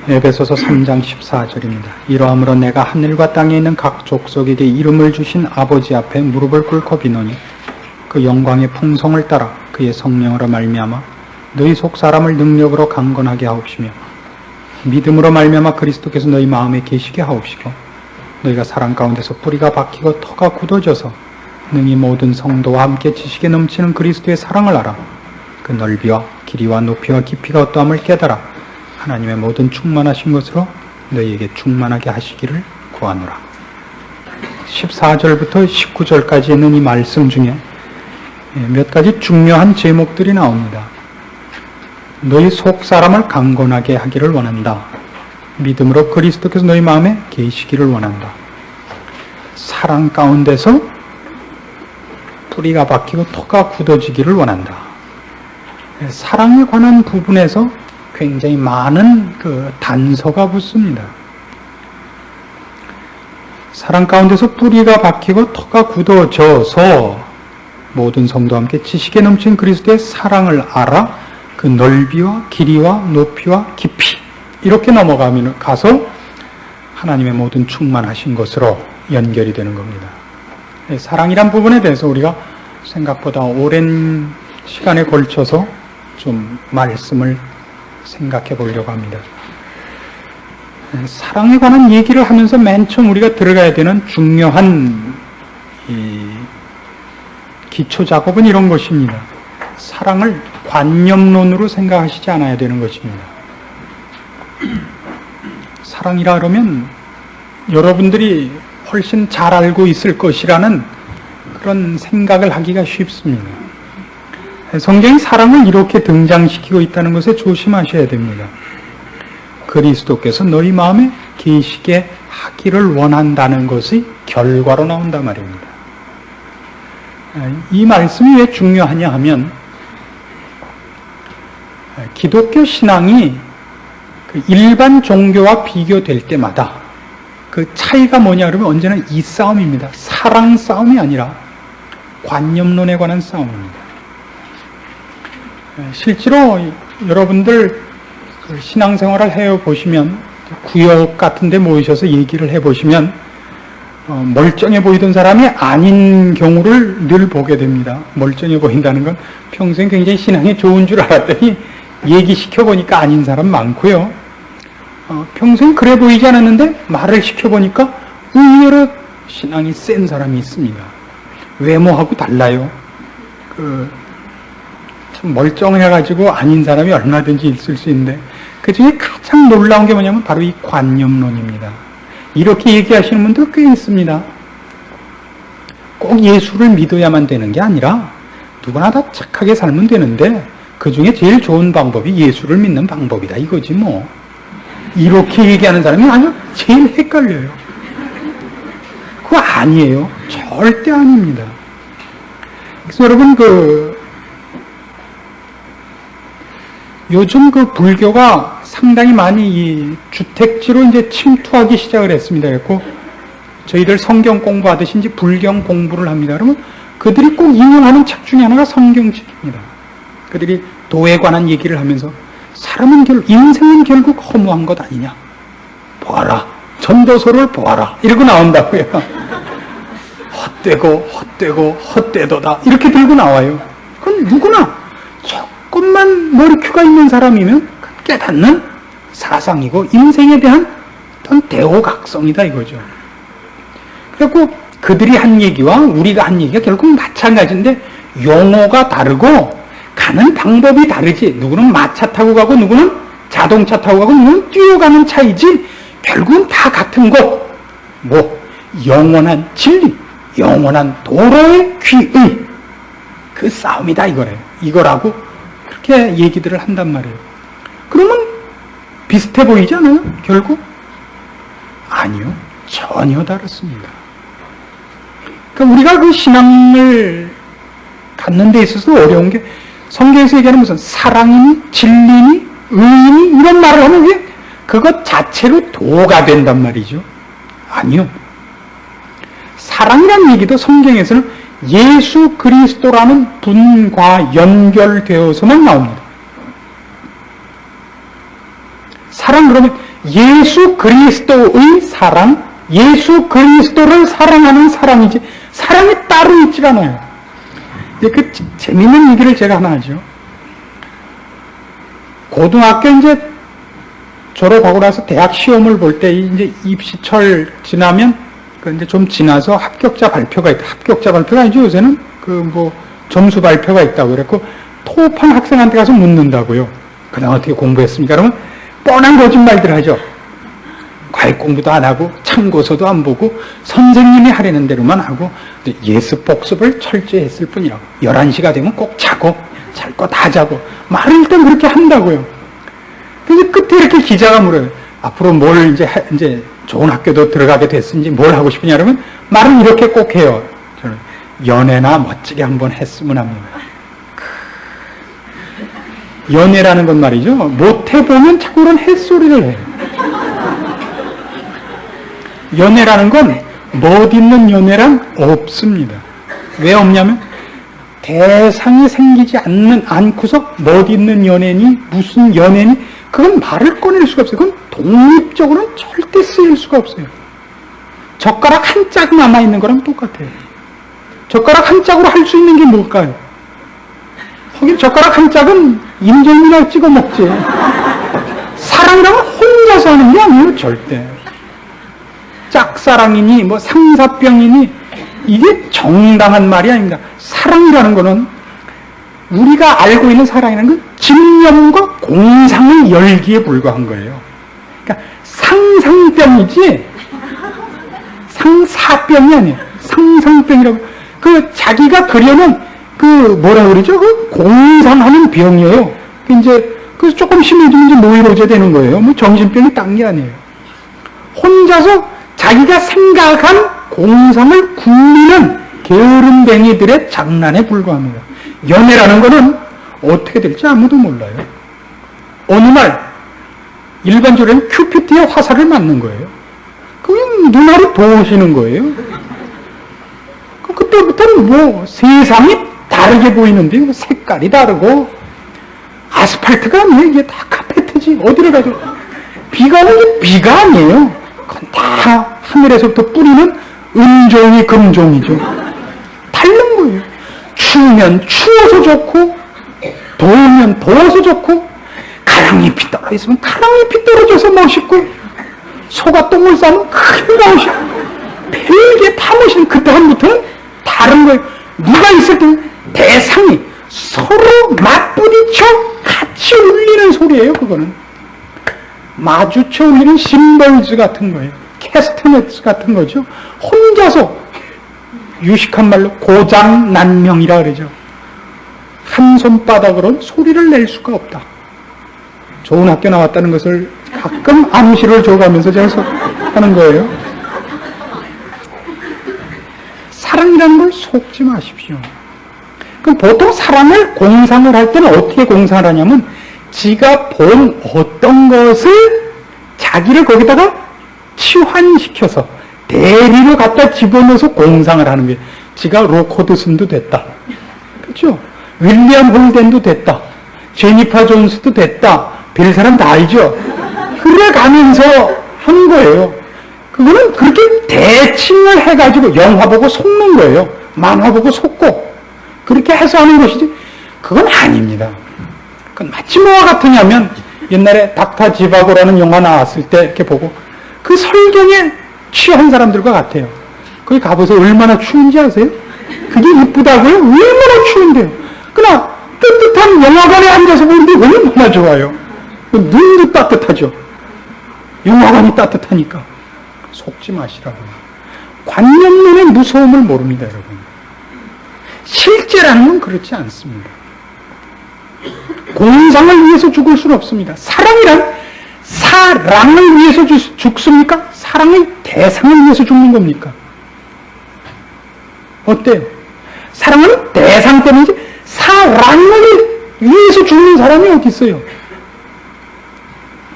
에베소서 3장 14절입니다. 이러함으로 내가 하늘과 땅에 있는 각 족속에게 이름을 주신 아버지 앞에 무릎을 꿇고 비노니 그 영광의 풍성을 따라 그의 성령으로 말미암아 너희 속 사람을 능력으로 강건하게 하옵시며 믿음으로 말미암아 그리스도께서 너희 마음에 계시게 하옵시고 너희가 사랑 가운데서 뿌리가 박히고 터가 굳어져서 능히 모든 성도와 함께 지식에 넘치는 그리스도의 사랑을 알아 그 넓이와 길이와 높이와 깊이가 어떠함을 깨달아 하나님의 모든 충만하신 것으로 너희에게 충만하게 하시기를 구하노라. 14절부터 19절까지 있는 이 말씀 중에 몇 가지 중요한 제목들이 나옵니다. 너희 속 사람을 강건하게 하기를 원한다. 믿음으로 그리스도께서 너희 마음에 계시기를 원한다. 사랑 가운데서 뿌리가 박히고 터가 굳어지기를 원한다. 사랑에 관한 부분에서 굉장히 많은 단서가 붙습니다. 사랑 가운데서 뿌리가 박히고 터가 굳어져서 모든 성도와 함께 지식에 넘친 그리스도의 사랑을 알아 그 넓이와 길이와 높이와 깊이 이렇게 넘어가면 가서 하나님의 모든 충만하신 것으로 연결이 되는 겁니다. 사랑이란 부분에 대해서 우리가 생각보다 오랜 시간에 걸쳐서 좀 말씀을 생각해 보려고 합니다. 사랑에 관한 얘기를 하면서 맨 처음 우리가 들어가야 되는 중요한 기초 작업은 이런 것입니다. 사랑을 관념론으로 생각하시지 않아야 되는 것입니다. 사랑이라 그러면 여러분들이 훨씬 잘 알고 있을 것이라는 그런 생각을 하기가 쉽습니다. 성경이 사랑을 이렇게 등장시키고 있다는 것에 조심하셔야 됩니다. 그리스도께서 너희 마음에 계시게 하기를 원한다는 것이 결과로 나온단 말입니다. 이 말씀이 왜 중요하냐 하면 기독교 신앙이 일반 종교와 비교될 때마다 그 차이가 뭐냐 그러면 언제나 이 싸움입니다. 사랑 싸움이 아니라 관념론에 관한 싸움입니다. 실제로 여러분들 신앙생활을 해보시면 구역 같은 데 모이셔서 얘기를 해보시면 멀쩡해 보이던 사람이 아닌 경우를 늘 보게 됩니다. 멀쩡해 보인다는 건 평소에 굉장히 신앙이 좋은 줄 알았더니 얘기시켜보니까 아닌 사람 많고요. 평소에 그래 보이지 않았는데 말을 시켜보니까 의외로 신앙이 센 사람이 있습니다. 외모하고 달라요. 참 멀쩡해가지고 아닌 사람이 얼마든지 있을 수 있는데 그 중에 가장 놀라운 게 뭐냐면 바로 이 관념론입니다. 이렇게 얘기하시는 분들 꽤 있습니다. 꼭 예수를 믿어야만 되는 게 아니라 누구나 다 착하게 살면 되는데 그 중에 제일 좋은 방법이 예수를 믿는 방법이다 이거지 뭐. 이렇게 얘기하는 사람이 아니요 제일 헷갈려요. 그거 아니에요. 절대 아닙니다. 그래서 여러분 요즘 불교가 상당히 많이 이 주택지로 이제 침투하기 시작을 했습니다. 그래서 저희들 성경 공부하듯이 이제 불경 공부를 합니다. 그러면 그들이 꼭 인용하는 책 중에 하나가 성경책입니다. 그들이 도에 관한 얘기를 하면서 사람은 인생은 결국 허무한 것 아니냐. 보아라. 전도서를 보아라. 이러고 나온다고요. 헛되고 헛되도다. 이렇게 들고 나와요. 그건 누구나 조금만 머리큐가 있는 사람이면 깨닫는 사상이고 인생에 대한 어떤 대호각성이다 이거죠. 그래서 그들이 한 얘기와 우리가 한 얘기가 결국 마찬가지인데 용어가 다르고 가는 방법이 다르지. 누구는 마차 타고 가고 누구는 자동차 타고 가고 누구는 뛰어가는 차이지 결국은 다 같은 것. 영원한 진리, 영원한 도로의 귀의 그 싸움이다 이거라고 그렇게 얘기들을 한단 말이에요. 그러면 비슷해 보이지 않아요? 결국? 아니요. 전혀 다릅니다. 그러니까 우리가 그 신앙을 갖는 데 있어서 어려운 게 성경에서 얘기하는 무슨 사랑이니 진리니 의인이 이런 말을 하면 왜 그것 자체로 도가 된단 말이죠. 아니요. 사랑이라는 얘기도 성경에서는 예수 그리스도라는 분과 연결되어서만 나옵니다. 사랑 그러면 예수 그리스도의 사랑, 예수 그리스도를 사랑하는 사랑이지 사랑이 따로 있질 않아요. 그 재밌는 얘기를 제가 하나 하죠. 고등학교 이제 졸업하고 나서 대학 시험을 볼 때 이제 입시철 지나면 그 이제 좀 지나서 합격자 발표가 있다. 합격자 발표가 아니죠. 요새는 그 뭐 점수 발표가 있다고 그랬고 토업한 학생한테 가서 묻는다고요. 그냥 어떻게 공부했습니까? 그러면 뻔한 거짓말들 하죠. 과외 공부도 안 하고 참고서도 안 보고 선생님이 하라는 대로만 하고 예습 복습을 철저히 했을 뿐이라고. 11시가 되면 꼭 자고 잘 거 다 자고 말을 일단 그렇게 한다고요. 그래서 끝에 이렇게 기자가 물어요. 앞으로 뭘 이제 좋은 학교도 들어가게 됐으니 뭘 하고 싶으냐 그러면 말은 이렇게 꼭 해요. 저는 연애나 멋지게 한번 했으면 합니다. 연애라는 건 말이죠. 못해보면 자꾸 그런 햇소리를 해요. 연애라는 건 멋있는 연애란 없습니다. 왜 없냐면 대상이 생기지 않고서 멋있는 연애니 무슨 연애니 그건 말을 꺼낼 수가 없어요. 그건 독립적으로는 절대 쓰일 수가 없어요. 젓가락 한 짝 남아있는 거랑 똑같아요. 젓가락 한 짝으로 할 수 있는 게 뭘까요? 하긴 젓가락 한 짝은 인절미나 찍어 먹지. 사랑이라면 혼자서 하는 게 아니에요. 절대. 짝사랑이니 뭐 상사병이니 이게 정당한 말이 아닙니다. 사랑이라는 거는 우리가 알고 있는 사랑이라는 건 집념과 공상의 열기에 불과한 거예요. 그러니까 상상병이지 상사병이 아니에요. 상상병이라고 그 자기가 그려놓은 그 뭐라 그러죠? 그 공상하는 병이에요. 이제 그 조금 심해지면 이제 노이로제 되는 거예요. 뭐 정신병이 딴 게 아니에요. 혼자서 자기가 생각한 공상을 굴리는 게으름뱅이들의 장난에 불과합니다. 연애라는 거는 어떻게 될지 아무도 몰라요. 어느 날 일반적으로는 큐피트의 화살을 맞는 거예요. 그냥 눈알이 도우시는 거예요. 그때부터는 뭐 세상이 다르게 보이는데 색깔이 다르고 아스팔트가 아니에요. 이게 다 카페트지. 어디를 가죠? 비가 오는 게 비가 아니에요. 그건 다 하늘에서부터 뿌리는 은종이 금종이죠. 다른 거예요. 추우면 추워서 좋고 더우면 더워서 좋고 가랑잎이 떨어졌으면 가랑잎이 떨어져서 멋있고 소가 똥을 싸면 크게 멋있고 별게 다 멋있는 그때부터는 다른 거예요. 누가 있을 때 대상이 서로 맞부딪혀 같이 울리는 소리예요. 그거는 마주쳐 울리는 심벌즈 같은 거예요. 캐스터넷 같은 거죠. 혼자서 유식한 말로 고장난명이라 그러죠. 한 손바닥으로는 소리를 낼 수가 없다. 좋은 학교 나왔다는 것을 가끔 암시를 줘가면서 제가 하는 거예요. 사랑이라는 걸 속지 마십시오. 그럼 보통 사랑을 공상을 할 때는 어떻게 공상을 하냐면 지가 본 어떤 것을 자기를 거기다가 치환시켜서 대리로 갖다 집어넣어서 공상을 하는 거예요. 지가 로코드슨도 됐다. 그렇죠? 윌리엄 홀덴도 됐다. 제니퍼 존스도 됐다. 별 사람 다 알죠? 그래 가면서 하는 거예요. 그거는 그렇게 대칭을 해가지고 영화 보고 속는 거예요. 만화 보고 속고 그렇게 해서 하는 것이지 그건 아닙니다. 그건 마치 뭐와 같으냐면 옛날에 닥터 지바고라는 영화 나왔을 때 이렇게 보고 그 설경에 취한 사람들과 같아요. 거기 가보세요. 얼마나 추운지 아세요? 그게 이쁘다고요? 얼마나 추운데요? 그러나 뜨뜻한 영화관에 앉아서 보는데 얼마나 좋아요. 눈도 따뜻하죠. 영화관이 따뜻하니까. 속지 마시라고요. 관념론의 무서움을 모릅니다, 여러분. 실제라는 건 그렇지 않습니다. 공상을 위해서 죽을 수는 없습니다. 사랑이란 사랑을 위해서 죽습니까? 사랑의 대상을 위해서 죽는 겁니까? 어때요? 사랑은 대상 때문이지 사랑을 위해서 죽는 사람이 어디 있어요?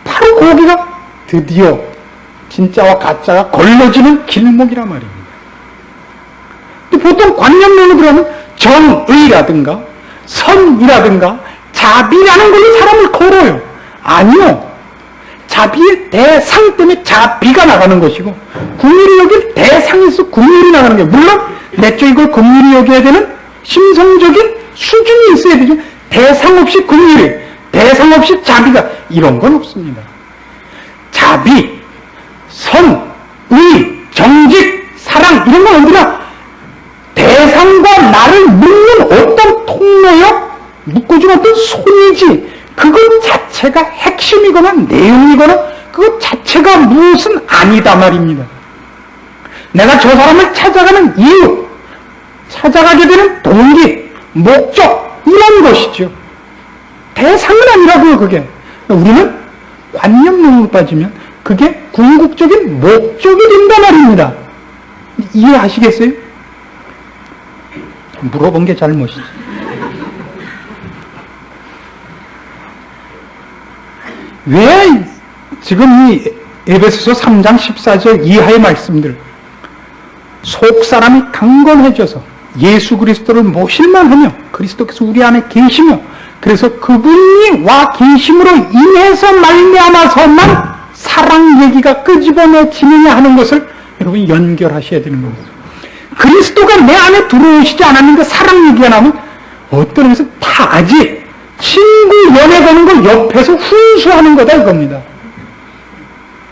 바로 거기가 드디어 진짜와 가짜가 걸러지는 길목이란 말입니다. 보통 관념론으로 들어가면 정의라든가 선이라든가 자비라는 걸로 사람을 걸어요. 아니요. 자비의 대상 때문에 자비가 나가는 것이고, 긍휼히 여길 대상에서 긍휼이 나가는 거예요. 물론 내적 이걸 긍휼히 여겨야 되는 심성적인 수준이 있어야 되죠. 대상 없이 긍휼이, 대상 없이 자비가, 이런 건 없습니다. 자비, 선, 의, 정직, 사랑, 이런 건 언제나 대상과 나를 묶는 어떤 통로요, 묶어준 어떤 손이지, 그것 자체가 핵심이거나 내용이거나 그것 자체가 무엇은 아니다 말입니다. 내가 저 사람을 찾아가는 이유, 찾아가게 되는 동기, 목적, 이런 것이죠. 대상은 아니라고요, 그게. 우리는 관념론으로 빠지면 그게 궁극적인 목적이 된단 말입니다. 이해하시겠어요? 물어본 게 잘못이지. 왜 지금 이 에베소서 3장 14절 이하의 말씀들, 속 사람이 강건해져서 예수 그리스도를 모실만 하며 그리스도께서 우리 안에 계시며, 그래서 그분이 와 계심으로 인해서 말미암아서만 사랑 얘기가 끄집어내지느냐 하는 것을 여러분이 연결하셔야 되는 겁니다. 그리스도가 내 안에 들어오시지 않았는데 사랑 얘기가 나오면 어떤 의미에서 타지, 친구 연애 거는 걸 옆에서 훈수하는 거다 이겁니다.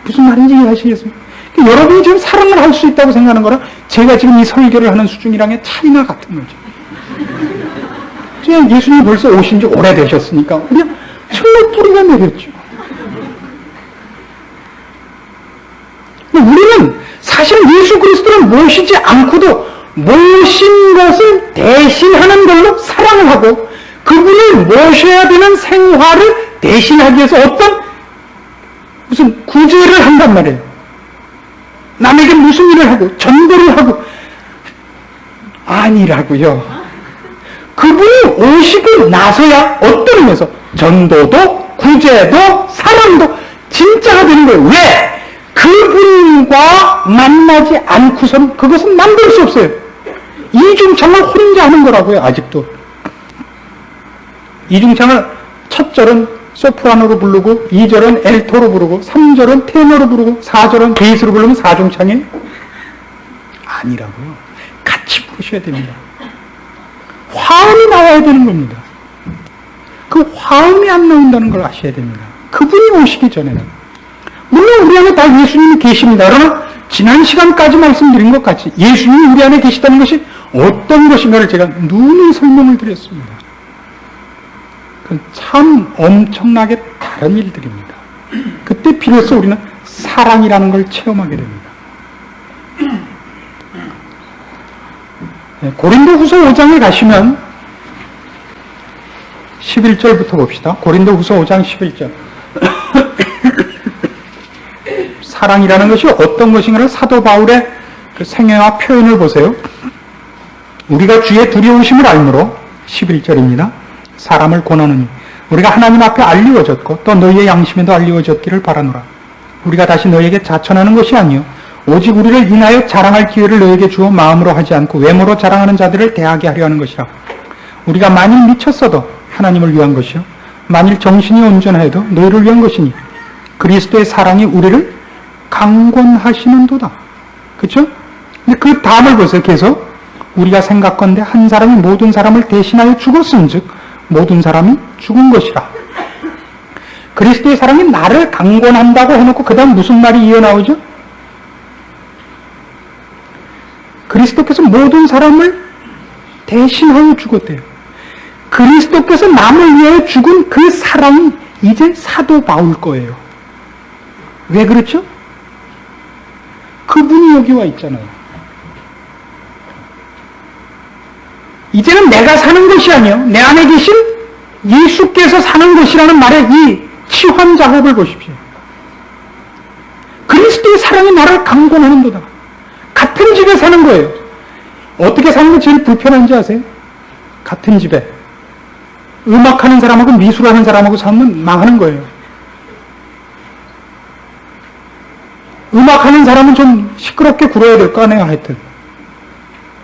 무슨 말인지 이해하시겠습니까? 여러분이 지금 사랑을 할 수 있다고 생각하는 거랑 제가 지금 이 설교를 하는 수준이랑의 차이가 같은 거죠. 예수님이 벌써 오신 지 오래되셨으니까 그냥 철로 뿌리가 내렸죠. 우리는 사실 예수 그리스도를 모시지 않고도 모신 것을 대신하는 걸로 사랑을 하고, 그분을 모셔야 되는 생활을 대신하기 위해서 어떤 무슨 구제를 한단 말이에요. 남에게 무슨 일을 하고 전도를 하고, 아니라고요. 그분이 오시고 나서야 어떤 의미에서 전도도 구제도 사랑도 진짜가 되는 거예요. 왜? 그분과 만나지 않고서는 그것은 만들 수 없어요. 이중창을 혼자 하는 거라고요. 아직도 이중창을 첫 절은 소프라노로 부르고 2절은 엘토로 부르고 3절은 테너로 부르고 4절은 베이스로 부르면 사중창이에요? 아니라고요. 같이 부르셔야 됩니다. 화음이 나와야 되는 겁니다. 그 화음이 안 나온다는 걸 아셔야 됩니다. 그분이 오시기 전에는. 물론 우리 안에 다 예수님이 계십니다. 그러나 지난 시간까지 말씀드린 것 같이 예수님이 우리 안에 계시다는 것이 어떤 것인가를 제가 누누이 설명을 드렸습니다. 그건 참 엄청나게 다른 일들입니다. 그때 비로소 우리는 사랑이라는 걸 체험하게 됩니다. 고린도후서 5장에 가시면 11절부터 봅시다. 고린도후서 5장 11절. 사랑이라는 것이 어떤 것인가를 사도 바울의 그 생애와 표현을 보세요. 우리가 주의 두려우심을 알므로 11절입니다. 사람을 권하느니 우리가 하나님 앞에 알리워졌고 또 너희의 양심에도 알리워졌기를 바라노라. 우리가 다시 너희에게 자천하는 것이 아니요 오직 우리를 인하여 자랑할 기회를 너희에게 주어 마음으로 하지 않고 외모로 자랑하는 자들을 대하게 하려 하는 것이라. 우리가 만일 미쳤어도 하나님을 위한 것이요 만일 정신이 온전하여도 너희를 위한 것이니 그리스도의 사랑이 우리를 강권하시는도다. 그렇죠? 근데 그 다음을 보세요. 계속 우리가 생각건대 한 사람이 모든 사람을 대신하여 죽었은즉 모든 사람이 죽은 것이라. 그리스도의 사랑이 나를 강권한다고 해놓고 그 다음 무슨 말이 이어나오죠? 그리스도께서 모든 사람을 대신하여 죽었대요. 그리스도께서 남을 위하여 죽은 그 사랑이 이제 사도 바울 거예요. 왜 그렇죠? 그분이 여기 와 있잖아요. 이제는 내가 사는 것이 아니요 내 안에 계신 예수께서 사는 것이라는 말의 이 치환 작업을 보십시오. 그리스도의 사랑이 나를 강권하는도다. 같은 집에 사는 거예요. 어떻게 사는 게 제일 불편한지 아세요? 같은 집에 음악하는 사람하고 미술하는 사람하고 살면 망하는 거예요. 음악하는 사람은 좀 시끄럽게 굴어야 될 거 아니에요. 하여튼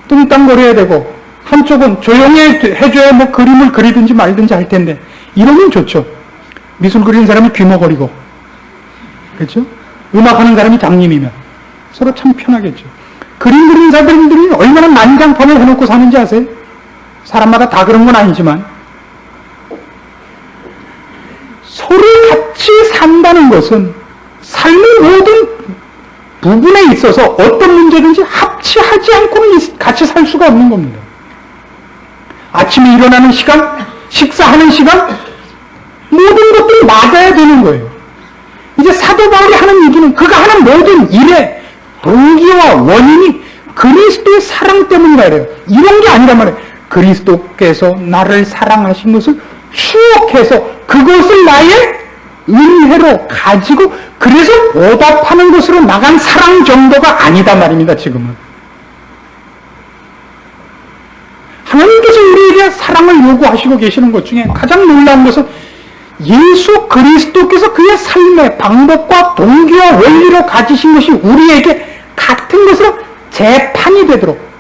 뚱땅거려야 되고, 한쪽은 조용히 해줘야 뭐 그림을 그리든지 말든지 할 텐데 이러면 좋죠. 미술 그리는 사람이 귀머거리고 그렇죠? 음악하는 사람이 장님이면 서로 참 편하겠죠. 그림 그리는 사람들이 얼마나 난장판을 해놓고 사는지 아세요? 사람마다 다 그런 건 아니지만 서로 같이 산다는 것은 삶의 모든 부분에 있어서 어떤 문제든지 합치하지 않고는 같이 살 수가 없는 겁니다. 아침에 일어나는 시간, 식사하는 시간, 모든 것들이 맞아야 되는 거예요. 이제 사도 바울이 하는 얘기는 그가 하는 모든 일의 동기와 원인이 그리스도의 사랑 때문이라 그래요. 이런 게 아니란 말이에요. 그리스도께서 나를 사랑하신 것을 추억해서 그것을 나의 은혜로 가지고 그래서 보답하는 것으로 나간 사랑 정도가 아니다 말입니다. 지금은 하나님께서 우리에게 사랑을 요구하시고 계시는 것 중에 가장 놀라운 것은 예수 그리스도께서 그의 삶의 방법과 동기와 원리로 가지신 것이 우리에게 같은 것으로 재판이 되도록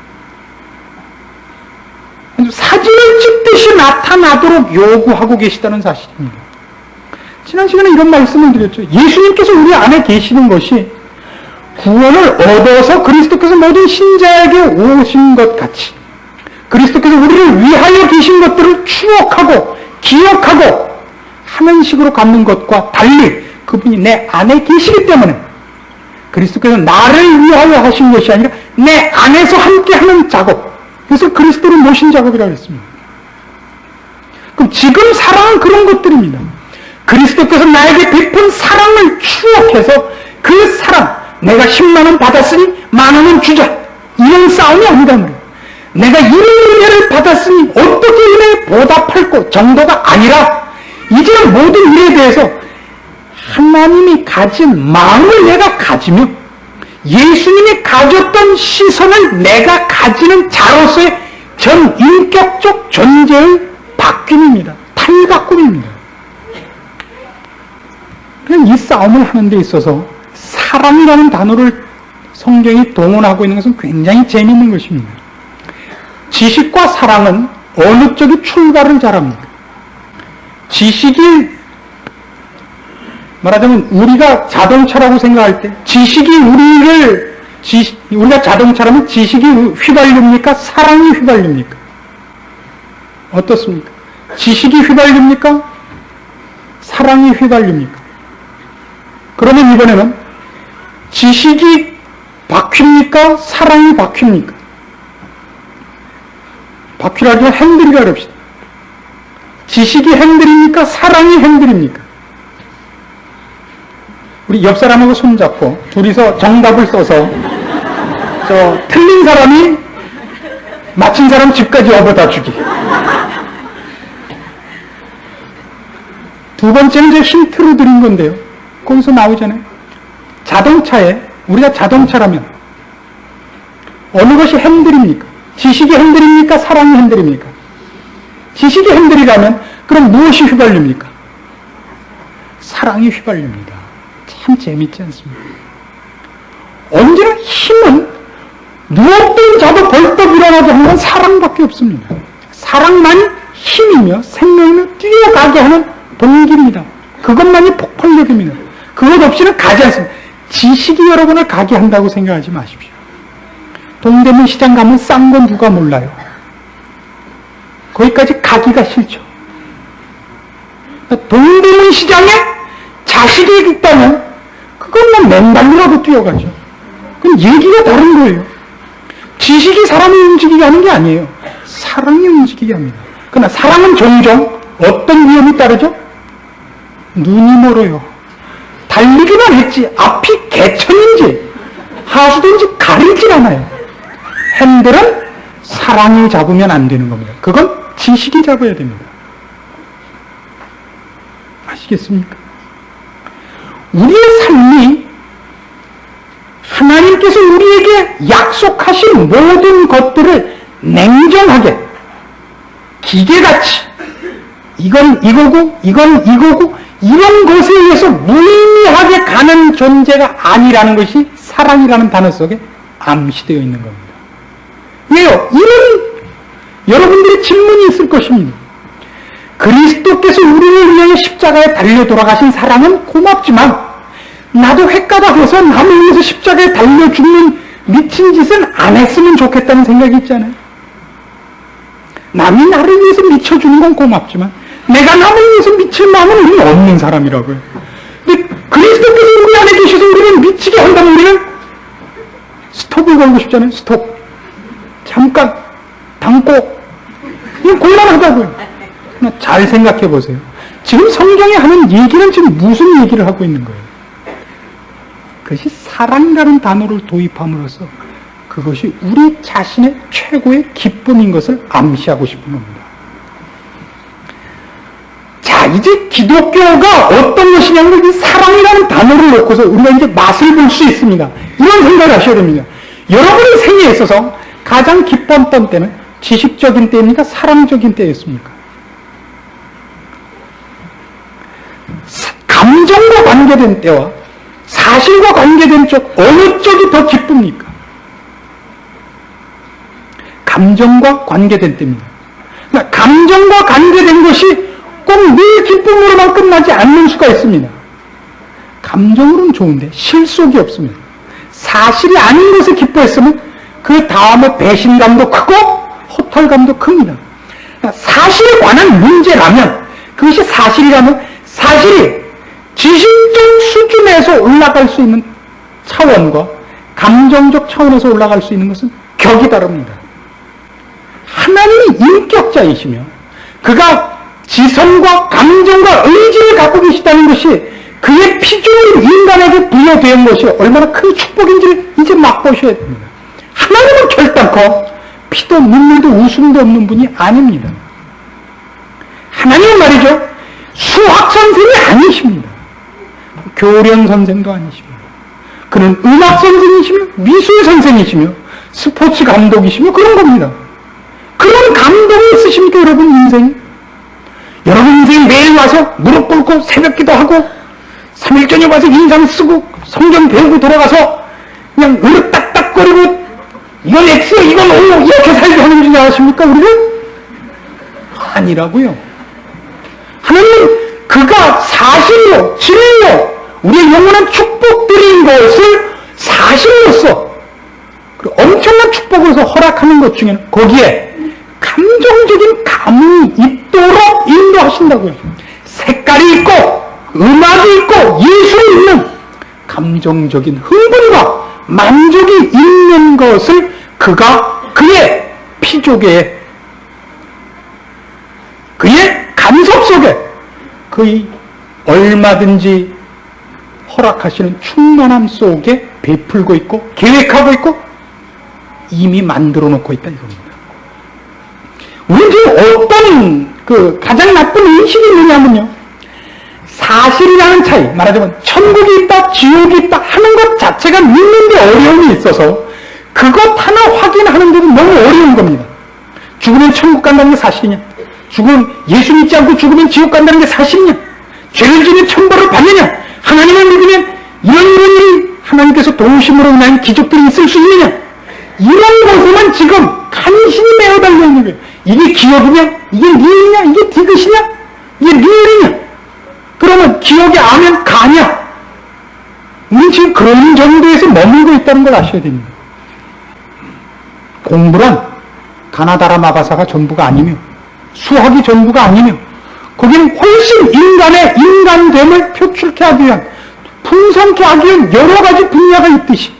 사진을 찍듯이 나타나도록 요구하고 계시다는 사실입니다. 지난 시간에 이런 말씀을 드렸죠. 예수님께서 우리 안에 계시는 것이 구원을 얻어서 그리스도께서 모든 신자에게 오신 것 같이 그리스도께서 우리를 위하여 계신 것들을 추억하고 기억하고 하는 식으로 갖는 것과 달리 그분이 내 안에 계시기 때문에 그리스도께서 나를 위하여 하신 것이 아니라 내 안에서 함께하는 작업, 그래서 그리스도를 모신 작업이라고 했습니다. 그럼 지금 사랑은 그런 것들입니다. 그리스도께서 나에게 베푼 사랑을 추억해서 그 사랑, 내가 10만 원 받았으니 10,000원은 주자, 이런 싸움이 아니다 말이에요. 내가 이런 은혜를 받았으니 어떻게 은혜에 보답할 것 정도가 아니라 이제는 모든 일에 대해서 하나님이 가진 마음을 내가 가지며 예수님이 가졌던 시선을 내가 가지는 자로서의 전 인격적 존재의 바뀜입니다. 탈바꿈입니다. 그냥 이 싸움을 하는 데 있어서 사랑이라는 단어를 성경이 동원하고 있는 것은 굉장히 재미있는 것입니다. 지식과 사랑은 어느 쪽이 출발을 잘합니까? 지식이 말하자면 우리가 자동차라고 생각할 때 지식이 우리가 자동차라면 지식이 휘발유입니까? 사랑이 휘발유입니까? 어떻습니까? 지식이 휘발유입니까? 사랑이 휘발유입니까? 그러면 이번에는 지식이 바퀴입니까? 사랑이 바퀴입니까? 바퀴라고 핸들이라 그럽시다. 지식이 핸들입니까? 사랑이 핸들입니까? 우리 옆 사람하고 손잡고 둘이서 정답을 써서 틀린 사람이 맞힌 사람 집까지 업어다 주기. 두 번째는 이제 힌트로 드린 건데요. 거기서 나오잖아요. 자동차에, 우리가 자동차라면 어느 것이 핸들입니까? 지식이 핸들입니까? 사랑이 핸들입니까? 지식이 핸들이라면 그럼 무엇이 휘발유입니까? 사랑이 휘발유입니다. 참 재밌지 않습니까? 언제나 힘은 무엇든 자도 벌떡 일어나게 하는 건 사랑밖에 없습니다. 사랑만이 힘이며 생명이며 뛰어가게 하는 동기입니다. 그것만이 폭발력입니다. 그것 없이는 가지 않습니다. 지식이 여러분을 가게 한다고 생각하지 마십시오. 동대문 시장 가면 싼 건 누가 몰라요. 거기까지 가기가 싫죠. 동대문 시장에 자식이 있다면 그건 맨발로라도 뛰어가죠. 그럼 얘기가 다른 거예요. 지식이 사람을 움직이게 하는 게 아니에요. 사랑이 움직이게 합니다. 그러나 사랑은 종종 어떤 위험이 따르죠? 눈이 멀어요. 달리기만 했지 앞이 개천인지 하수도인지 가리질 않아요. 핸들은 사랑이 잡으면 안 되는 겁니다. 그건 지식이 잡아야 됩니다. 아시겠습니까? 우리의 삶이 하나님께서 우리에게 약속하신 모든 것들을 냉정하게 기계같이 이건 이거고 이건 이거고 이런 것에 의해서 무의미하게 가는 존재가 아니라는 것이 사랑이라는 단어 속에 암시되어 있는 겁니다. 왜요? 이런 여러분들의 질문이 있을 것입니다. 그리스도께서 우리를 위하여 십자가에 달려 돌아가신 사랑은 고맙지만 나도 횟가닥해서 남을 위해서 십자가에 달려 죽는 미친 짓은 안 했으면 좋겠다는 생각이 있잖아요. 남이 나를 위해서 미쳐주는 건 고맙지만 내가 남을 위해서 미칠 마음은 우리는 없는 사람이라고요. 근데 그리스도께서 우리 안에 계셔서 우리는 미치게 한다면 우리는 스톱을 걸고 싶잖아요. 스톱. 잠깐 담고. 이건 곤란하다고요. 잘 생각해 보세요. 지금 성경에 하는 얘기는 지금 무슨 얘기를 하고 있는 거예요? 그것이 사랑이라는 단어를 도입함으로써 그것이 우리 자신의 최고의 기쁨인 것을 암시하고 싶은 겁니다. 자, 이제 기독교가 어떤 것이냐면 이 사랑이라는 단어를 놓고서 우리가 이제 맛을 볼 수 있습니다. 이런 생각을 하셔야 됩니다. 여러분의 생애에 있어서 가장 기뻤던 때는 지식적인 때입니까? 사랑적인 때였습니까? 감정과 관계된 때와 사실과 관계된 쪽 어느 쪽이 더 기쁩니까? 감정과 관계된 때입니다. 그러니까 감정과 관계된 것이 꼭 늘 기쁨으로만 끝나지 않는 수가 있습니다. 감정으로는 좋은데 실속이 없습니다. 사실이 아닌 것을 기뻐했으면 그 다음에 배신감도 크고 허탈감도 큽니다. 그러니까 사실에 관한 문제라면 그것이 사실이라면 사실이 지식적 수준에서 올라갈 수 있는 차원과 감정적 차원에서 올라갈 수 있는 것은 격이 다릅니다. 하나님이 인격자이시며 그가 지성과 감정과 의지를 갖고 계시다는 것이 그의 피조물 인간에게 부여된 것이 얼마나 큰 축복인지를 이제 맛보셔야 됩니다. 하나님은 결단코 피도 눈물도 웃음도 없는 분이 아닙니다. 하나님은 말이죠. 수학 선생이 아니십니다. 교련 선생도 아니십니다. 그는 음악 선생이시며 미술 선생이시며 스포츠 감독이시며 그런 겁니다. 그런 감동이 있으십니까, 여러분 인생이? 여러분 인생이 매일 와서 무릎 꿇고 새벽 기도하고 3일 저녁 와서 인상 쓰고 성경 배우고 돌아가서 그냥 으르딱딱거리고 이건 X, 이건 O 이렇게 살게 하는 줄 아십니까, 우리는? 아니라고요. 하나님은 그가 사실로, 진리로 우리의 영원한 축복들인 것을 사실로서 엄청난 축복으로서 허락하는 것 중에는 거기에 감정적인 감흥이 있도록 인도하신다고요. 색깔이 있고 음악이 있고 예술이 있는 감정적인 흥분과 만족이 있는 것을 그가 그의 피조계에 그의 간섭 속에 그의 얼마든지 허락하시는 충만함 속에 베풀고 있고 계획하고 있고 이미 만들어 놓고 있다 이겁니다. 우리는 지금 어떤 가장 나쁜 인식이 있느냐면요. 사실이라는 차이, 말하자면 천국이 있다, 지옥이 있다 하는 것 자체가 믿는 데 어려움이 있어서 그것 하나 확인하는 데는 너무 어려운 겁니다. 죽으면 천국 간다는 게 사실이냐? 예수 믿지 않고 죽으면 지옥 간다는 게 사실이냐? 죄를 지면 천벌을 받느냐? 하나님을 믿으면 이런 일이 하나님께서 도우심으로 인한 기적들이 있을 수 있느냐? 이런 것에만 지금 간신히 매어 달려 있는 거예요. 이게 기억이냐? 이게 리얼이냐? 이게 디귿이냐? 이게 리얼이냐? 그러면 기억이 아면 가냐? 우리는 지금 그런 정도에서 머물고 있다는 걸 아셔야 됩니다. 공부란 가나다라 마바사가 전부가 아니며 수학이 전부가 아니며 거기는 훨씬 인간의 인간됨을 표출케 하기 위한 풍성케 하기 위한 여러 가지 분야가 있듯이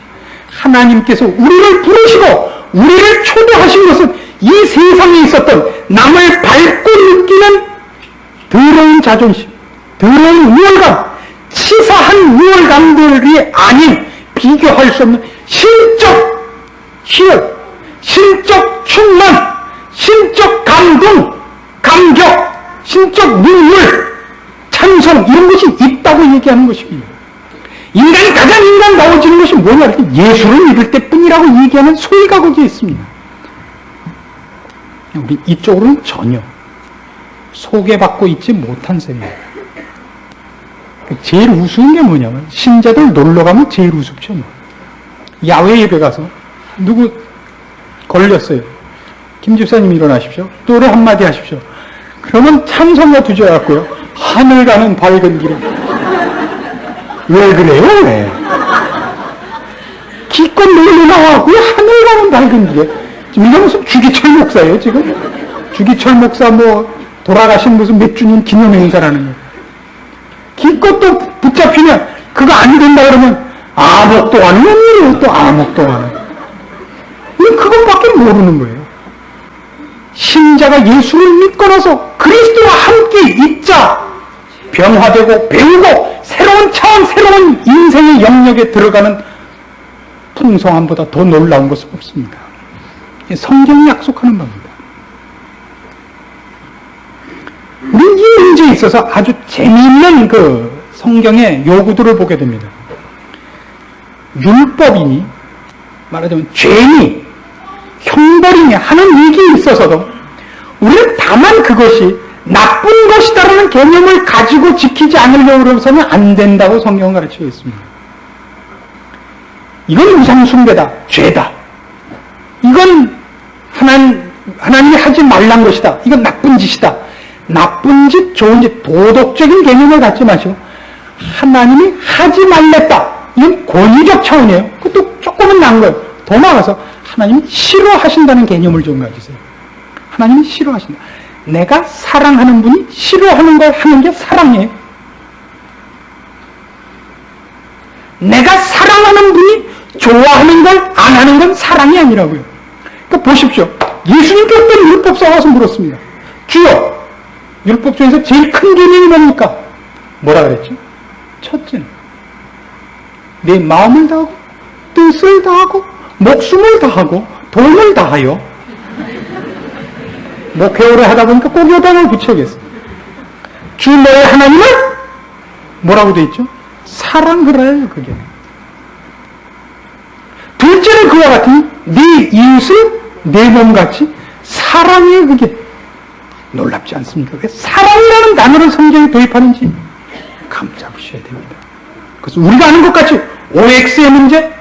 하나님께서 우리를 부르시고 우리를 초대하신 것은 이 세상에 있었던 남을 밟고 느끼는 더러운 자존심, 더러운 우월감, 치사한 우월감들이 아닌 비교할 수 없는 신적 희열, 신적 충만, 신적 감동, 감격, 신적 눈물, 찬송 이런 것이 있다고 얘기하는 것입니다. 인간이 가장 인간다워지는 것이 뭐냐? 예수를 믿을 때뿐이라고 얘기하는 소리가 거기에 있습니다. 우리 이쪽으로는 전혀 소개받고 있지 못한 셈이에요. 제일 우스운 게 뭐냐면 신자들 놀러가면 제일 우습죠. 야외 예배 가서 누구 걸렸어요. 김 집사님 일어나십시오. 노래 한마디 하십시오. 그러면 찬송가 두절 갖고요. 하늘 가는 밝은 길에 왜 그래요? 왜? 기껏 놀러 나와고 하늘 가는 밝은 게 지금 이게 무슨 주기철 목사예요 지금? 주기철 목사 뭐 돌아가신 무슨 몇 주년 기념 행사라는 거예요. 기껏 또 붙잡히면 그거 안 된다 그러면 암흑동화는 웬일이에요 또 암흑동화는. 그것밖에 모르는 거예요. 신자가 예수를 믿고 나서 그리스도와 함께 있자 변화되고 배우고 새로운 차원 새로운 인생의 영역에 들어가는 풍성함보다 더 놀라운 것은 없습니다. 성경이 약속하는 겁니다. 우리는 이 문제에 있어서 아주 재미있는 그 성경의 요구들을 보게 됩니다. 율법이니 말하자면 죄니 형벌이니 하는 얘기에 있어서도 우리는 다만 그것이 나쁜 것이다라는 개념을 가지고 지키지 않으려고 해서는 안 된다고 성경은 가르치고 있습니다. 이건 우상숭배다, 죄다. 이건 하나님이 하지 말란 것이다. 이건 나쁜 짓이다. 나쁜 짓, 좋은 짓, 도덕적인 개념을 갖지 마시고 하나님이 하지 말랬다. 이건 권위적 차원이에요. 그것도 조금은 나은 거예요. 더 나아가서 하나님이 싫어하신다는 개념을 좀 가지세요. 하나님이 싫어하신다. 내가 사랑하는 분이 싫어하는 걸 하는 게 사랑이에요. 내가 사랑하는 분이 좋아하는 걸 안 하는 건 사랑이 아니라고요. 그러니까 보십시오. 예수님께 어떤 율법사 와서 물었습니다. 주여, 율법 중에서 제일 큰 계명이 뭡니까? 뭐라 그랬죠? 첫째는 내 마음을 다하고 뜻을 다하고 목숨을 다하고 돈을 다하여 목회오래 하다 보니까 꼭 요단을 붙여야겠어요. 주 너의 하나님을 뭐라고 돼 있죠? 사랑하라요. 그게 둘째는 그와 같으니 네 이웃을 내 몸같이 사랑해. 그게 놀랍지 않습니까? 왜 사랑이라는 단어를 성경에 도입하는지 감잡으셔야 됩니다. 그래서 우리가 아는 것 같이 OX의 문제,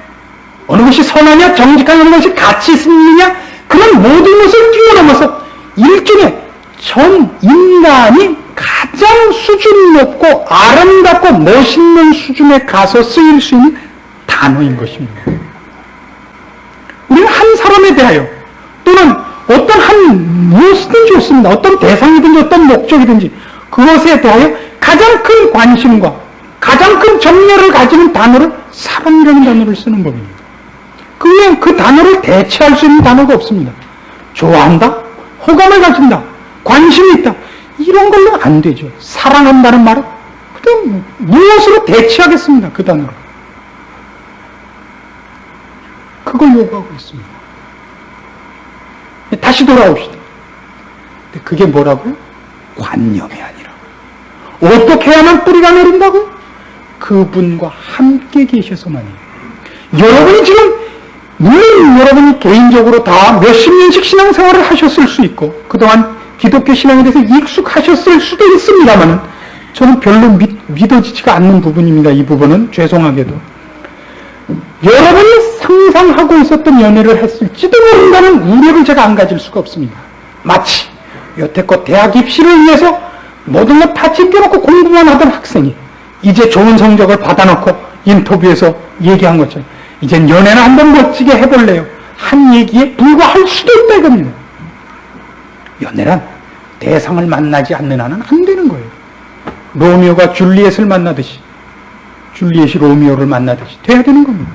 어느 것이 선하냐 정직한 어느 것이 가치 있느냐 그런 모든 것을 뛰어넘어서 일종의 전 인간이 가장 수준 높고 아름답고 멋있는 수준에 가서 쓰일 수 있는 단어인 것입니다. 우리는 한 사람에 대하여 또는 어떤 한 무엇이든 좋습니다. 어떤 대상이든지 어떤 목적이든지 그것에 대하여 가장 큰 관심과 가장 큰 정열을 가지는 단어를 사랑이라는 단어를 쓰는 법입니다. 그 외에 그 단어를 대체할 수 있는 단어가 없습니다. 좋아한다? 호감을 가진다? 관심이 있다? 이런 걸로 안 되죠. 사랑한다는 말은 그냥 무엇으로 대체하겠습니다. 그 단어로. 그걸 요구하고 있습니다. 다시 돌아옵시다. 근데 그게 뭐라고요? 관념이 아니라고요. 어떻게 하면 뿌리가 내린다고요? 그분과 함께 계셔서만이에요. 여러분이 지금 물론 여러분이 개인적으로 다 몇십 년씩 신앙생활을 하셨을 수 있고 그동안 기독교 신앙에 대해서 익숙하셨을 수도 있습니다만 저는 별로 믿어지지가 않는 부분입니다. 이 부분은 죄송하게도. 여러분이 상상하고 있었던 연애를 했을지도 모른다는 우려를 제가 안 가질 수가 없습니다. 마치 여태껏 대학 입시를 위해서 모든 것 다 챙겨놓고 공부만 하던 학생이 이제 좋은 성적을 받아놓고 인터뷰에서 얘기한 것처럼 이젠 연애는 한번 멋지게 해볼래요. 한 얘기에 불과할 수도 있다 이겁니다. 연애란 대상을 만나지 않는 한은 안 되는 거예요. 로미오가 줄리엣을 만나듯이 줄리엣이 로미오를 만나듯이 돼야 되는 겁니다.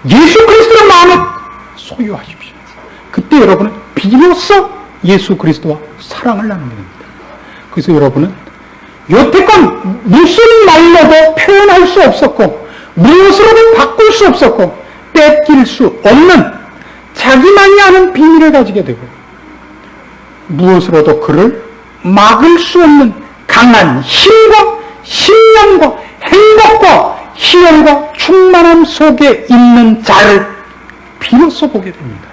예수 그리스도의 마음을 소유하십시오. 그때 여러분은 비로소 예수 그리스도와 사랑을 나누게 됩니다. 그래서 여러분은 여태껏 무슨 말로도 표현할 수 없었고 무엇으로도 바꿀 수 없었고 뺏길 수 없는 자기만이 아는 비밀을 가지게 되고 무엇으로도 그를 막을 수 없는 강한 힘과 신념과 행복과 희열과 충만함 속에 있는 자를 비로소 보게 됩니다.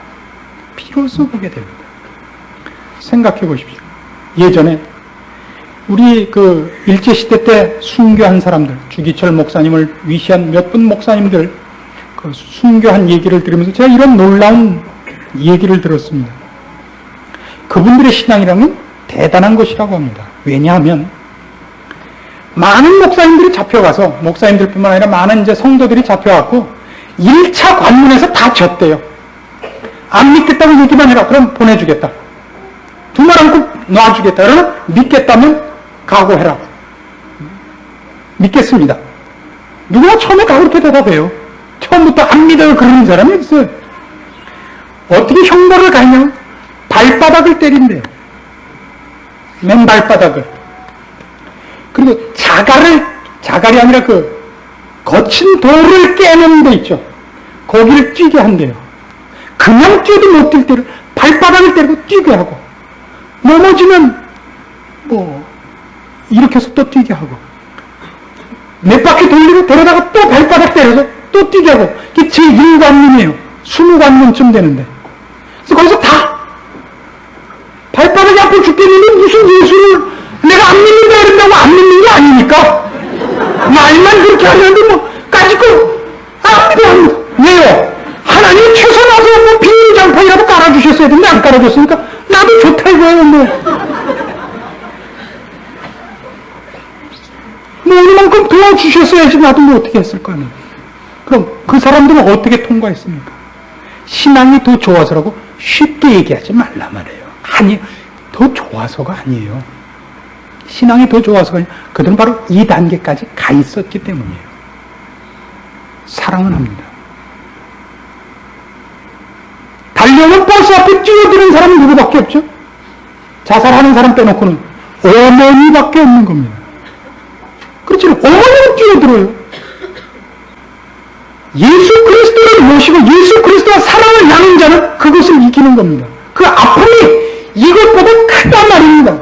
비로소 보게 됩니다. 생각해 보십시오. 예전에 우리 그 일제시대 때 순교한 사람들, 주기철 목사님을 위시한 몇 분 목사님들 그 순교한 얘기를 들으면서 제가 이런 놀라운 얘기를 들었습니다. 그분들의 신앙이라는 대단한 것이라고 합니다. 왜냐하면 많은 목사님들이 잡혀가서, 목사님들뿐만 아니라 많은 이제 성도들이 잡혀갖고 1차 관문에서 다 졌대요. 안 믿겠다고 얘기만 해라. 그럼 보내주겠다. 두 말 안고 놔주겠다. 그러면 믿겠다면 각오해라. 믿겠습니다. 누구나 처음에 다 그렇게 대답해요. 처음부터 안 믿어요 그러는 사람이 있어요. 어떻게 형벌을 가냐? 발바닥을 때린대요. 맨발바닥을. 그리고 자갈이 아니라 그 거친 돌을 깨는 데 있죠. 거기를 뛰게 한대요. 그냥 뛰어도 못 뛸 때를 발바닥을 때리고 뛰게 하고, 넘어지면 뭐 일으켜서 또 뛰게 하고, 몇 바퀴 돌리고 데려다가 또 발바닥 때려서 또 뛰게 하고, 이게 제1관문이에요. 20관문쯤 되는데. 그래서 거기서 다 발바닥이 아파 죽겠는데 무슨 예수를 내가 안 믿는다 그런다고 안 믿는 게 아니니까 말만 그렇게 하려는데 뭐 까짓거 안 믿어. 왜요? 하나님 최선화서 뭐 비닐장판이라도 깔아주셨어야 되는데 안 깔아줬으니까 나도 좋다 이거예요. 뭐 얼만큼 도와주셨어야지 나도 뭐 어떻게 했을 거 아니에요. 그럼 그 사람들은 어떻게 통과했습니까? 신앙이 더 좋아서라고 쉽게 얘기하지 말라 말이에요. 아니, 더 좋아서가 아니에요. 신앙이 더 좋아서가 아니에요. 그들은 바로 이 단계까지 가 있었기 때문이에요. 사랑은 합니다. 달려오는 버스 앞에 뛰어드는 사람은 누구밖에 없죠? 자살하는 사람 빼놓고는 어머니밖에 없는 겁니다. 그렇지, 어머니는 뛰어들어요. 예수 그리스도를 모시고 예수 그리스도와 사랑을 나눈 자는 그것을 이기는 겁니다. 그 아픔이 이것보다 크단 말입니다.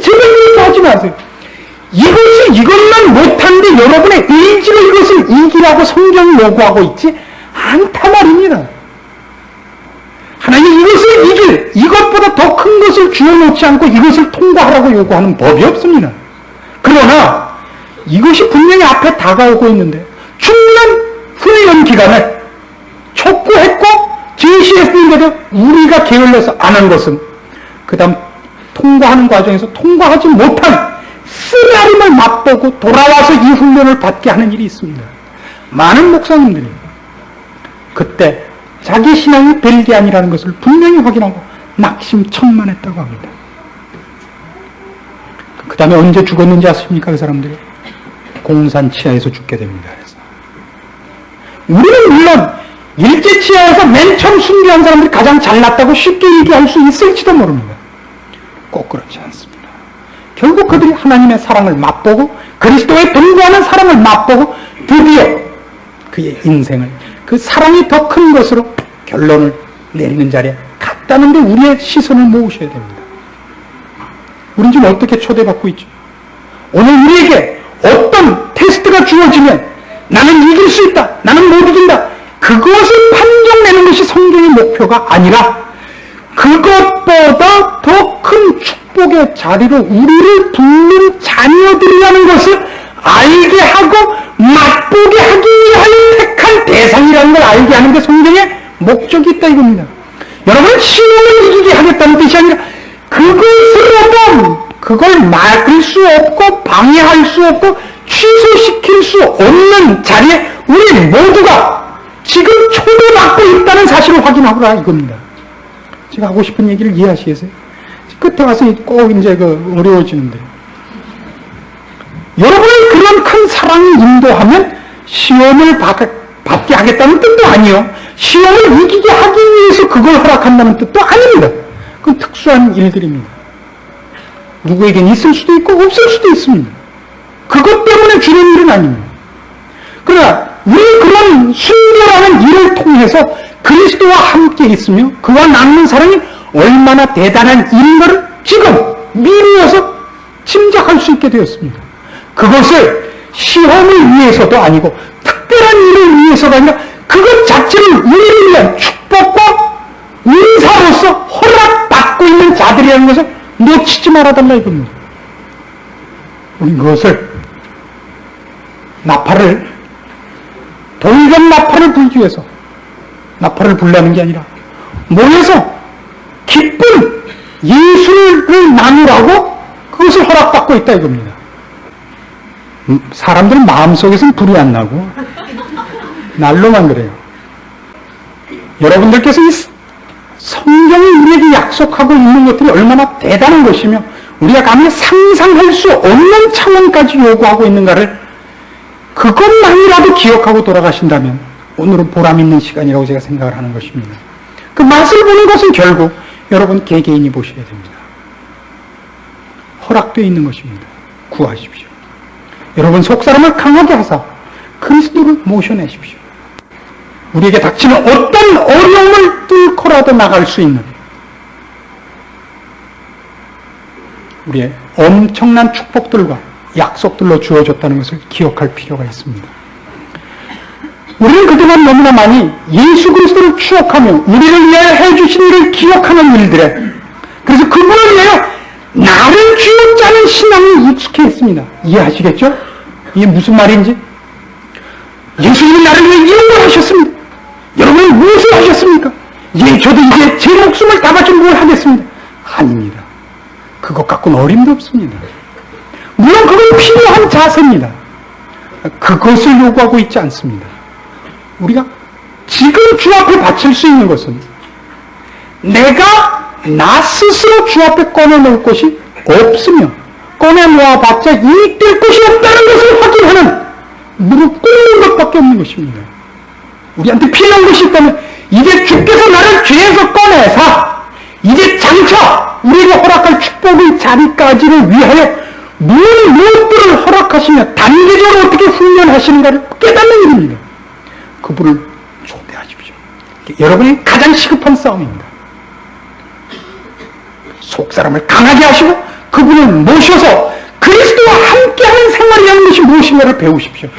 제발 이렇게 하지 마세요. 이것만 못하는데 여러분의 의지로 이것을 이기라고 성경이 요구하고 있지 않단 말입니다. 하나님 이것을 이것보다 더 큰 것을 쥐어놓지 않고 이것을 통과하라고 요구하는 법이 없습니다. 그러나 이것이 분명히 앞에 다가오고 있는데 충분한 훈련 기간을 촉구했고 제시했는데도 우리가 게을러서 안 한 것은 그 다음 통과하는 과정에서 통과하지 못한 쓰라림을 맛보고 돌아와서 이 훈련을 받게 하는 일이 있습니다. 많은 목사님들이 그때 자기 신앙이 될 게 아니라는 것을 분명히 확인하고 낙심천만했다고 합니다. 그 다음에 언제 죽었는지 아십니까? 그 사람들이 공산 치하에서 죽게 됩니다. 그래서 우리는 물론 일제 치하에서 맨 처음 순교한 사람들이 가장 잘났다고 쉽게 얘기할 수 있을지도 모릅니다. 꼭 그렇지 않습니다. 결국 그들이 하나님의 사랑을 맛보고 그리스도의 동거하는 사랑을 맛보고 드디어 그의 인생을 그 사랑이 더 큰 것으로 결론을 내리는 자리에 갔다는 데 우리의 시선을 모으셔야 됩니다. 우리는 지금 어떻게 초대받고 있죠? 오늘 우리에게 어떤 테스트가 주어지면 나는 이길 수 있다, 나는 못 이긴다, 그것을 판정내는 것이 성경의 목표가 아니라 그것보다 더 큰 축복의 자리로 우리를 부른 자녀들이라는 것을 알게 하고 맛보게 하기 위하여 택한 대상이라는 걸 알게 하는 게 성경의 목적이 있다 이겁니다. 여러분, 시험을 이기게 하겠다는 뜻이 아니라 그걸 막을 수 없고 방해할 수 없고 취소시킬 수 없는 자리에 우리 모두가 지금 초대받고 있다는 사실을 확인하고라 이겁니다. 제가 하고 싶은 얘기를 이해하시겠어요? 끝에 가서 꼭 이제 어려워지는데, 여러분을 그런 큰 사랑이 인도하면 시험을 받게 하겠다는 뜻도 아니요, 시험을 이기게 하기 위해서 그걸 허락한다는 뜻도 아닙니다. 그건 특수한 일들입니다. 누구에겐 있을 수도 있고 없을 수도 있습니다. 그것 때문에 주는 일은 아닙니다. 그러나 우리 그런 순교라는 일을 통해서 그리스도와 함께 있으며 그와 나누는 사랑이 얼마나 대단한 일인 것을 지금 미루어서 짐작할 수 있게 되었습니다. 그것을 시험을 위해서도 아니고 특별한 일을 위해서가 아니라 그것 자체를 우리를 위한 축복과 은사로서 허락받고 있는 자들이라는 것을 놓치지 말아달라 이겁니다. 우리 그것을 돌견 나팔을 불기 위해서 나팔을 불라는 게 아니라 모여서 기쁜 예수를 나누라고 그것을 허락받고 있다 이겁니다. 사람들은 마음속에서는 불이 안 나고 날로만 그래요. 여러분들께서 이 성경이 우리에게 약속하고 있는 것들이 얼마나 대단한 것이며 우리가 감히 상상할 수 없는 차원까지 요구하고 있는가를 그것만이라도 기억하고 돌아가신다면 오늘은 보람 있는 시간이라고 제가 생각을 하는 것입니다. 그 맛을 보는 것은 결국 여러분 개개인이 보셔야 됩니다. 허락되어 있는 것입니다. 구하십시오. 여러분 속사람을 강하게 하사 그리스도를 모셔내십시오. 우리에게 닥치는 어떤 어려움을 뚫고라도 나갈 수 있는 우리의 엄청난 축복들과 약속들로 주어졌다는 것을 기억할 필요가 있습니다. 우리는 그동안 너무나 많이 예수 그리스도를 추억하며 우리를 위하여 해주신 일을 기억하는 일들에 그래서 그분을 위하여 나를 쥐어짜는 신앙이 익숙해 있습니다. 이해하시겠죠? 이게 무슨 말인지? 예수님이 나를 위해 이런 걸 하셨습니다. 여러분이 무엇을 하셨습니까? 예, 저도 이제 제 목숨을 다 바쳐 뭘 하겠습니다. 아닙니다. 그것 갖고는 어림도 없습니다. 물론 그건 필요한 자세입니다. 그것을 요구하고 있지 않습니다. 우리가 지금 주 앞에 바칠 수 있는 것은 내가 나 스스로 주 앞에 꺼내놓을 것이 없으며 꺼내놓아봤자 이익될 것이 없다는 것을 확인하는 무릎 꿇는 것밖에 없는 것입니다. 우리한테 필요한 것이 있다면 이제 주께서 나를 죄에서 꺼내사 이제 장차 우리에게 허락할 축복의 자리까지를 위하여 무엇들을 허락하시며 단계적으로 어떻게 훈련하시는가를 깨닫는 일입니다. 그분을 초대하십시오. 여러분이 가장 시급한 싸움입니다. 속사람을 강하게 하시고 그분을 모셔서 그리스도와 함께하는 생활이라는 것이 무엇인가를 배우십시오.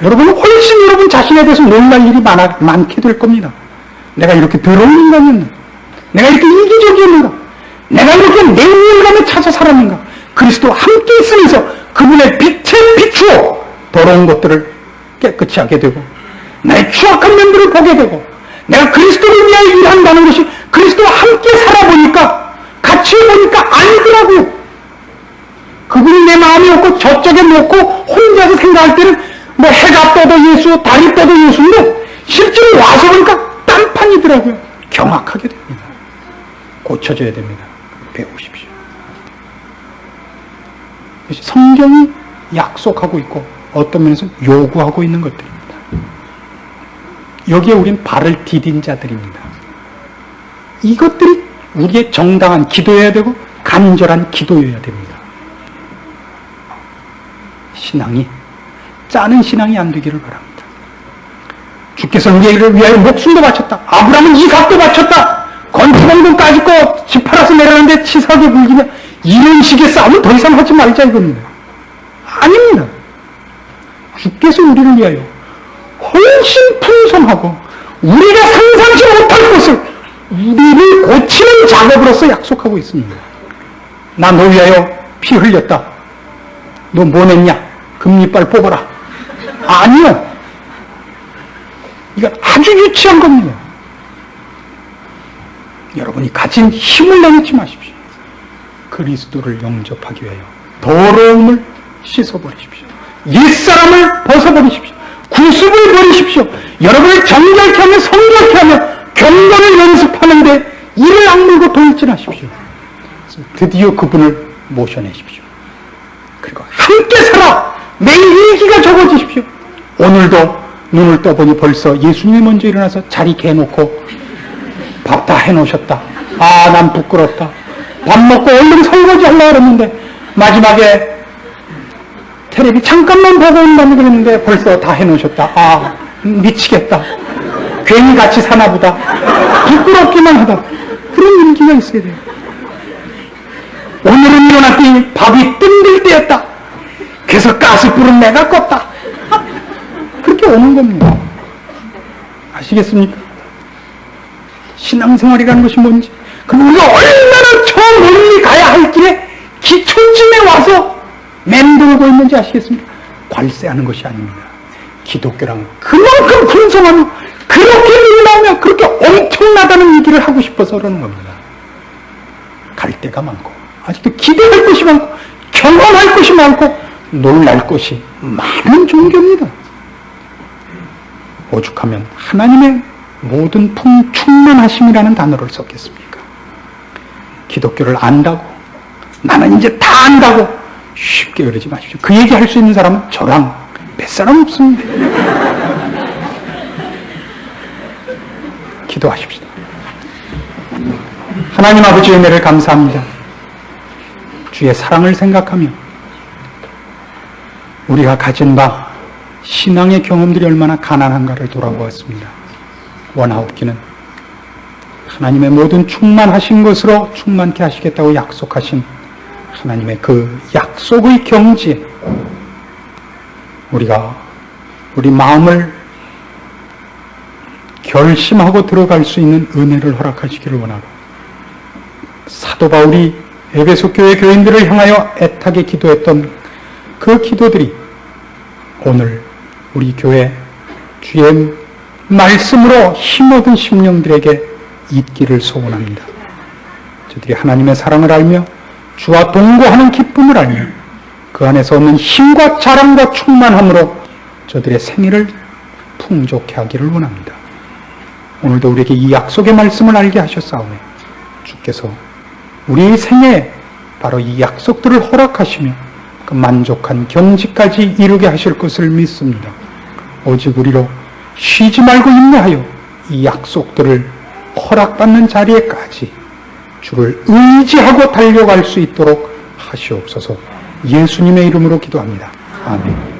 여러분은 훨씬 여러분 자신에 대해서 놀랄 일이 많게 될 겁니다. 내가 이렇게 더러운 인간이었나? 내가 이렇게 이기적이었는가? 내가 이렇게 내 우월감에 차서 살았는가? 그리스도와 함께 있으면서 그분의 빛에 비추어 더러운 것들을 깨끗이 하게 되고 나의 추악한 면들을 보게 되고 내가 그리스도를 위하여 일한다는 것이 그리스도와 함께 살아보니까 같이 해보니까 아니더라고요. 그분이 내 마음에 없고 저쪽에 놓고 혼자서 생각할 때는 뭐 해가 떠도 예수, 달이 떠도 예수인데 실제로 와서 보니까 딴판이더라고요. 경악하게 됩니다. 고쳐져야 됩니다. 배우십시오. 성경이 약속하고 있고 어떤 면에서 요구하고 있는 것들입니다. 여기에 우린 발을 디딘 자들입니다. 이것들이 우리의 정당한 기도여야 되고 간절한 기도여야 됩니다. 신앙이 짜는 신앙이 안 되기를 바랍니다. 주께서 우리를 위하여 목숨도 바쳤다. 아브라함은 이삭도 바쳤다. 건축원금까지 거 집 팔아서 내려가는데 치사하게 굴기냐. 이런 식의 싸움은 더 이상 하지 말자 이겁니다. 아닙니다. 주께서 우리를 위하여 훨씬 풍성하고 우리가 상상치 못할 것을 우리를 고치는 작업으로서 약속하고 있습니다. 나 너 위하여 피 흘렸다. 너 뭐 냈냐? 금리빨 뽑아라. 아니요. 이건 아주 유치한 겁니다. 여러분이 가진 힘을 내놓지 마십시오. 그리스도를 영접하기 위하여 더러움을 씻어버리십시오. 옛사람을 벗어버리십시오. 구습을 버리십시오. 여러분을 정결케 하며 성결케 하며 경건을 연습하는데 이를 악물고 돌진하십시오. 드디어 그분을 모셔내십시오. 그리고 함께 살아 매일 일기가 적어지십시오. 오늘도 눈을 떠보니 벌써 예수님이 먼저 일어나서 자리 개놓고 밥 다 해놓으셨다. 아, 난 부끄럽다. 밥 먹고 얼른 설거지 하려고 그랬는데 마지막에 텔레비 잠깐만 보고 온다고 그랬는데 벌써 다 해놓으셨다. 아, 미치겠다. 괜히 같이 사나보다. 부끄럽기만 하다. 그런 일기가 있어야 돼요. 오늘은 일어났더니 밥이 뜸들 때였다. 그래서 가스불은 내가 껐다. 그렇게 오는 겁니다. 아시겠습니까? 신앙생활이라는 것이 뭔지. 그럼 우리가 얼마나 저 멀리 가야 할 길에 기초쯤에 와서 맴돌고 있는지 아시겠습니까? 괄세하는 것이 아닙니다. 기독교란 그만큼 풍성하며 그렇게 놀라우며 그렇게 엄청나다는 얘기를 하고 싶어서 그러는 겁니다. 갈 데가 많고 아직도 기대할 것이 많고 경험할 것이 많고 놀랄 것이 많은 종교입니다. 오죽하면 하나님의 모든 충만하심이라는 단어를 썼겠습니까? 기독교를 안다고, 나는 이제 다 안다고 쉽게 그러지 마십시오. 그 얘기 할 수 있는 사람은 저랑 몇 사람 없습니다. 기도하십시다. 하나님 아버지의 은혜를 감사합니다. 주의 사랑을 생각하며 우리가 가진 바 신앙의 경험들이 얼마나 가난한가를 돌아보았습니다. 원하옵기는 하나님의 모든 충만하신 것으로 충만케 하시겠다고 약속하신 하나님의 그 약속의 경지에 우리가 우리 마음을 결심하고 들어갈 수 있는 은혜를 허락하시기를 원하고, 사도 바울이 에베소 교회 교인들을 향하여 애타게 기도했던 그 기도들이 오늘 우리 교회 주의 말씀으로 힘없는 심령들에게 있기를 소원합니다. 저들이 하나님의 사랑을 알며 주와 동거하는 기쁨을 알며 그 안에서 얻는 힘과 자랑과 충만함으로 저들의 생애를 풍족해 하기를 원합니다. 오늘도 우리에게 이 약속의 말씀을 알게 하셨사오매 주께서 우리의 생애에 바로 이 약속들을 허락하시며 그 만족한 경지까지 이루게 하실 것을 믿습니다. 오직 우리로 쉬지 말고 인내하여 이 약속들을 허락받는 자리에까지 주를 의지하고 달려갈 수 있도록 하시옵소서. 예수님의 이름으로 기도합니다. 아멘.